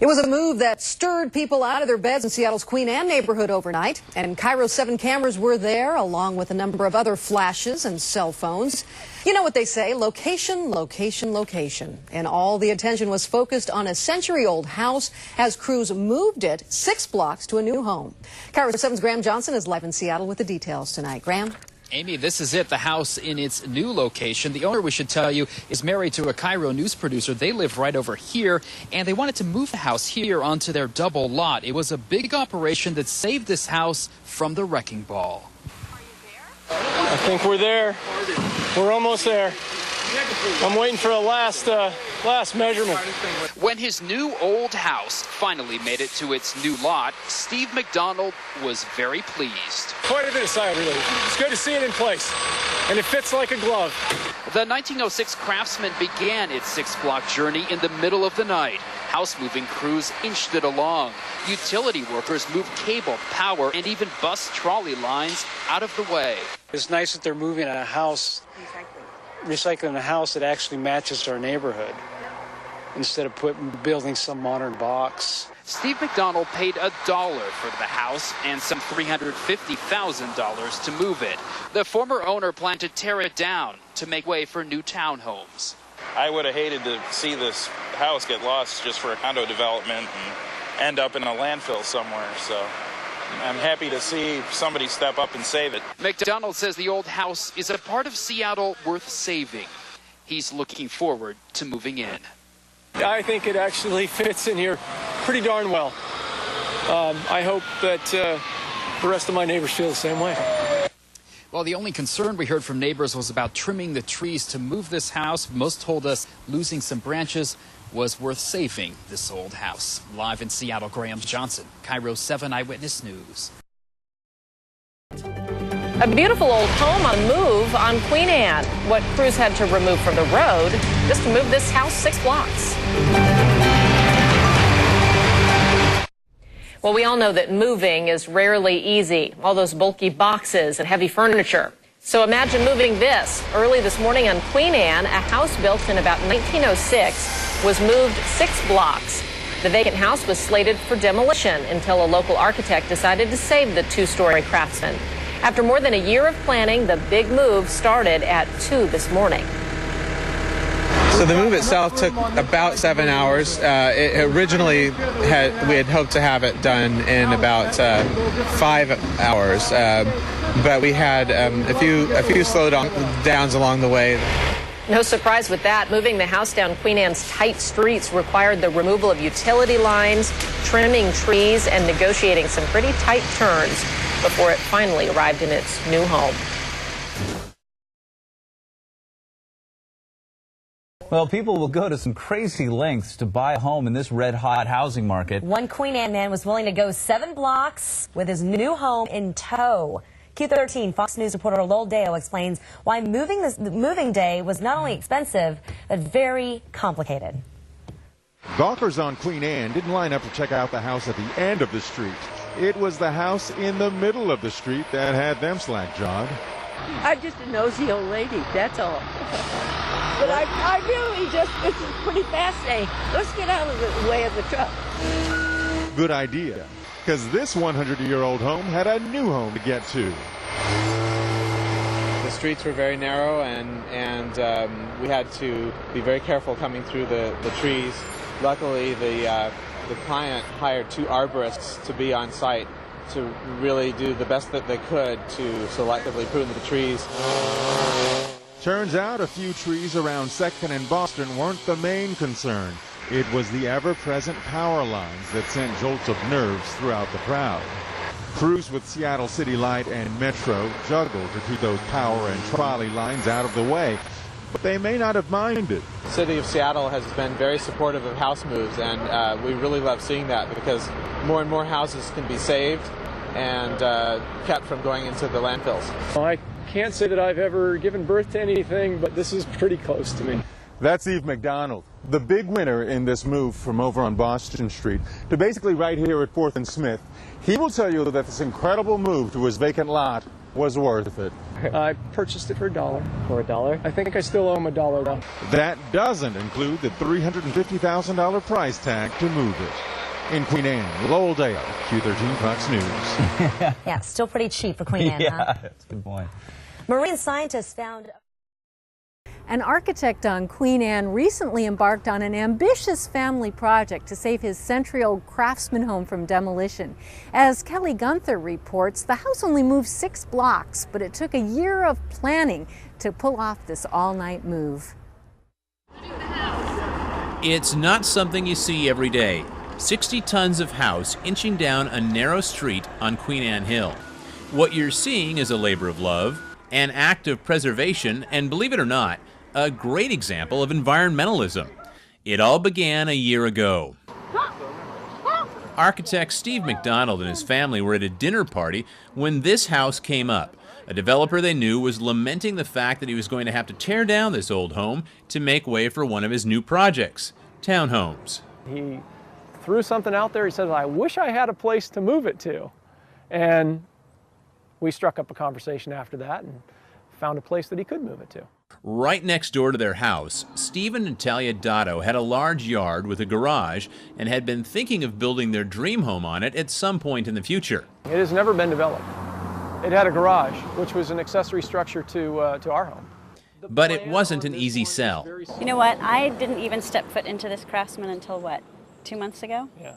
It was a move that stirred people out of their beds in Seattle's Queen Anne neighborhood overnight. And KIRO 7 cameras were there, along with a number of other flashes and cell phones. You know what they say, location, location, location. And all the attention was focused on a century-old house as crews moved it 6 blocks to a new home. KIRO 7's Graham Johnson is live in Seattle with the details tonight. Graham? Amy, this is it, the house in its new location. The owner, we should tell you, is married to a KIRO news producer. They live right over here, and they wanted to move the house here onto their double lot. It was a big operation that saved this house from the wrecking ball. I think we're there. We're almost there. I'm waiting for a last measurement. When his new old house finally made it to its new lot, Steve McDonald was very pleased. Quite a bit of sight, really. It's good to see it in place, and it fits like a glove. The 1906 Craftsman began its 6-block journey in the middle of the night. House moving crews inched it along. Utility workers moved cable, power, and even bus trolley lines out of the way. It's nice that they're moving a house, recycling a house that actually matches our neighborhood instead of building some modern box. Steve McDonald paid $1 for the house and some $350,000 to move it. The former owner planned to tear it down to make way for new townhomes. I would have hated to see this house get lost just for a condo development and end up in a landfill somewhere, so I'm happy to see somebody step up and save it. McDonald says the old house is a part of Seattle worth saving. He's looking forward to moving in. I think it actually fits in here pretty darn well. I hope that the rest of my neighbors feel the same way. Well, the only concern we heard from neighbors was about trimming the trees to move this house. Most told us losing some branches was worth saving this old house. Live in Seattle, Graham Johnson, KIRO 7 Eyewitness News. A beautiful old home on move on Queen Anne. What crews had to remove from the road just to move this house 6 blocks. Well, we all know that moving is rarely easy. All those bulky boxes and heavy furniture. So imagine moving this. Early this morning on Queen Anne, a house built in about 1906 was moved 6 blocks. The vacant house was slated for demolition until a local architect decided to save the 2-story Craftsman. After more than a year of planning, the big move started at 2 this morning. So the move itself took about 7 hours. Originally, we had hoped to have it done in about 5 hours, but we had a few slowdowns along the way. No surprise with that. Moving the house down Queen Anne's tight streets required the removal of utility lines, trimming trees, and negotiating some pretty tight turns before it finally arrived in its new home. Well, people will go to some crazy lengths to buy a home in this red-hot housing market. One Queen Anne man was willing to go 7 blocks with his new home in tow. Q13 Fox News reporter Lowell Dale explains why moving day was not only expensive, but very complicated. Gawkers on Queen Anne didn't line up to check out the house at the end of the street. It was the house in the middle of the street that had them slack-jawed. I'm just a nosy old lady, that's all. But I really this is pretty fascinating. Let's get out of the way of the truck. Good idea, because this 100-year-old home had a new home to get to. The streets were very narrow, and we had to be very careful coming through the trees. Luckily, the client hired 2 arborists to be on site to really do the best that they could to selectively prune the trees. Turns out a few trees around 2nd and Boston weren't the main concern. It was the ever-present power lines that sent jolts of nerves throughout the crowd. Crews with Seattle City Light and Metro juggled to keep those power and trolley lines out of the way, but they may not have minded. The city of Seattle has been very supportive of house moves, and we really love seeing that because more and more houses can be saved and kept from going into the landfills. I can't say that I've ever given birth to anything, but this is pretty close to me. That's Steve McDonald, the big winner in this move from over on Boston Street to basically right here at 4th and Smith. He will tell you that this incredible move to his vacant lot was worth it. I purchased it for $1. For $1? I think I still owe him $1 though. That doesn't include the $350,000 price tag to move it. In Queen Anne, Lowell Dale, Q13 Fox News. Yeah, still pretty cheap for Queen Anne, huh? Yeah, that's a good point. Marine scientists found... An architect on Queen Anne recently embarked on an ambitious family project to save his century-old craftsman home from demolition. As Kelly Gunther reports, the house only moved 6 blocks, but it took a year of planning to pull off this all-night move. It's not something you see every day. 60 tons of house inching down a narrow street on Queen Anne Hill. What you're seeing is a labor of love, an act of preservation, and believe it or not, a great example of environmentalism. It all began a year ago. Architect Steve McDonald and his family were at a dinner party when this house came up. A developer they knew was lamenting the fact that he was going to have to tear down this old home to make way for one of his new projects, townhomes. He threw something out there. He said, I wish I had a place to move it to. And we struck up a conversation after that and found a place that he could move it to. Right next door to their house, Steve and Natalia Dotto had a large yard with a garage and had been thinking of building their dream home on it at some point in the future. It has never been developed. It had a garage, which was an accessory structure to our home. But it wasn't an easy sell. You know what? I didn't even step foot into this Craftsman until what, 2 months ago? Yeah.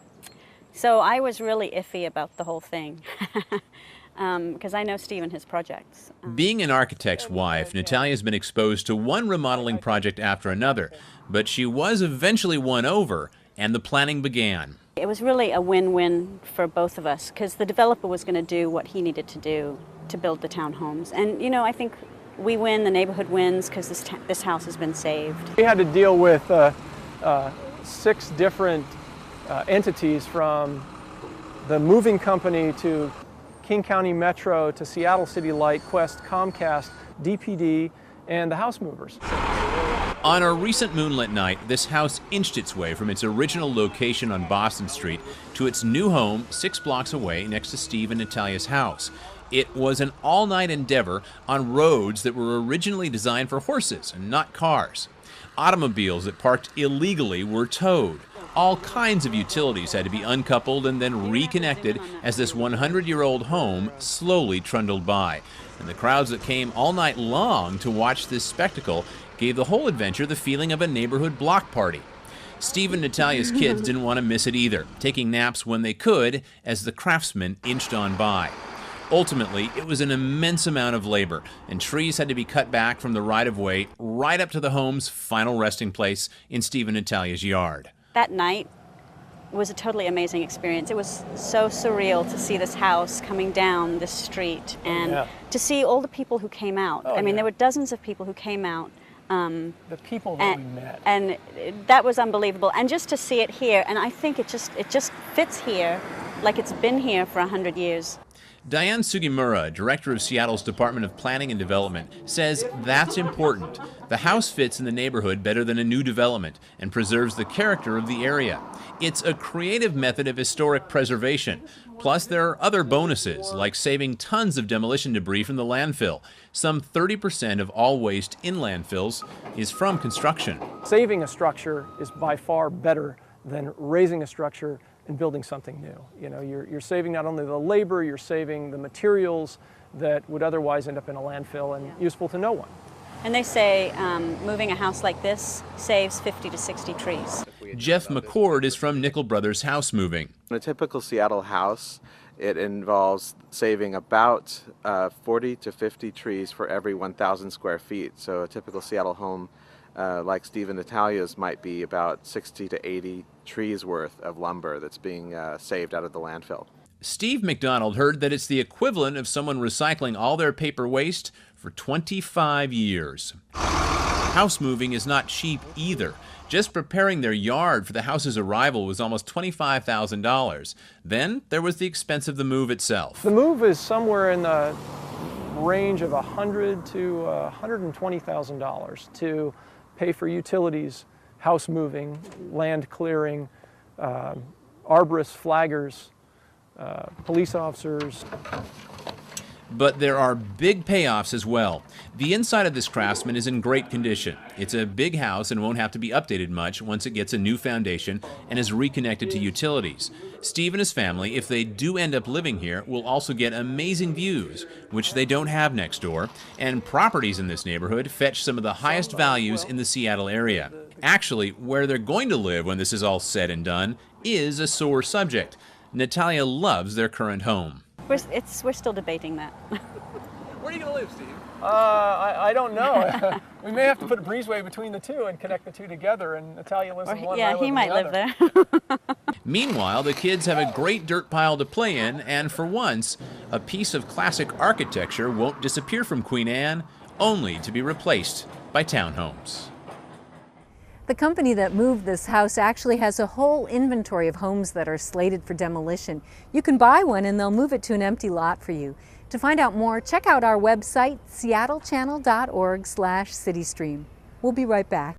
So I was really iffy about the whole thing. Because I know Steve and his projects. Being an architect's wife, Natalia's been exposed to one remodeling project after another, but she was eventually won over, and the planning began. It was really a win-win for both of us, because the developer was going to do what he needed to do to build the townhomes. And, you know, I think we win, the neighborhood wins, because this house has been saved. We had to deal with 6 different entities, from the moving company to King County Metro to Seattle City Light, Quest, Comcast, DPD, and the house movers. On a recent moonlit night, this house inched its way from its original location on Boston Street to its new home 6 blocks away next to Steve and Natalia's house. It was an all-night endeavor on roads that were originally designed for horses and not cars. Automobiles that parked illegally were towed. All kinds of utilities had to be uncoupled and then reconnected as this 100-year-old home slowly trundled by. And the crowds that came all night long to watch this spectacle gave the whole adventure the feeling of a neighborhood block party. Steve and Natalia's kids didn't want to miss it either, taking naps when they could as the craftsman inched on by. Ultimately, it was an immense amount of labor, and trees had to be cut back from the right-of-way right up to the home's final resting place in Steve and Natalia's yard. That night was a totally amazing experience. It was so surreal to see this house coming down this street and to see all the people who came out. I mean, there were dozens of people who came out. The people that we met. And that was unbelievable. And just to see it here, and I think it just fits here like it's been here for 100 years. Diane Sugimura, director of Seattle's Department of Planning and Development, says that's important. The house fits in the neighborhood better than a new development and preserves the character of the area. It's a creative method of historic preservation. Plus, there are other bonuses, like saving tons of demolition debris from the landfill. Some 30% of all waste in landfills is from construction. Saving a structure is by far better than raising a structure and building something new. You know, you're saving not only the labor, you're saving the materials that would otherwise end up in a landfill and useful to no one. And they say moving a house like this saves 50 to 60 trees. Jeff McCord is from Nickel Brothers House Moving. In a typical Seattle house, it involves saving about 40 to 50 trees for every 1,000 square feet. So a typical Seattle home like Steve and Natalia's might be about 60 to 80 trees worth of lumber that's being saved out of the landfill. Steve McDonald heard that it's the equivalent of someone recycling all their paper waste for 25 years. House moving is not cheap either. Just preparing their yard for the house's arrival was almost $25,000. Then there was the expense of the move itself. The move is somewhere in the range of $100,000 to $120,000 to pay for utilities, house moving, land clearing, arborists, flaggers, police officers. But there are big payoffs as well. The inside of this Craftsman is in great condition. It's a big house and won't have to be updated much once it gets a new foundation and is reconnected to utilities. Steve and his family, if they do end up living here, will also get amazing views, which they don't have next door, and properties in this neighborhood fetch some of the highest values in the Seattle area. Actually, where they're going to live when this is all said and done is a sore subject. Natalia loves their current home. We're still debating that. Where are you going to live, Steve? I don't know. We may have to put a breezeway between the two and connect the two together, and Natalia lives in one. Yeah, he might live there. Meanwhile, the kids have a great dirt pile to play in, and for once, a piece of classic architecture won't disappear from Queen Anne, only to be replaced by townhomes. The company that moved this house actually has a whole inventory of homes that are slated for demolition. You can buy one and they'll move it to an empty lot for you. To find out more, check out our website, seattlechannel.org/citystream. We'll be right back.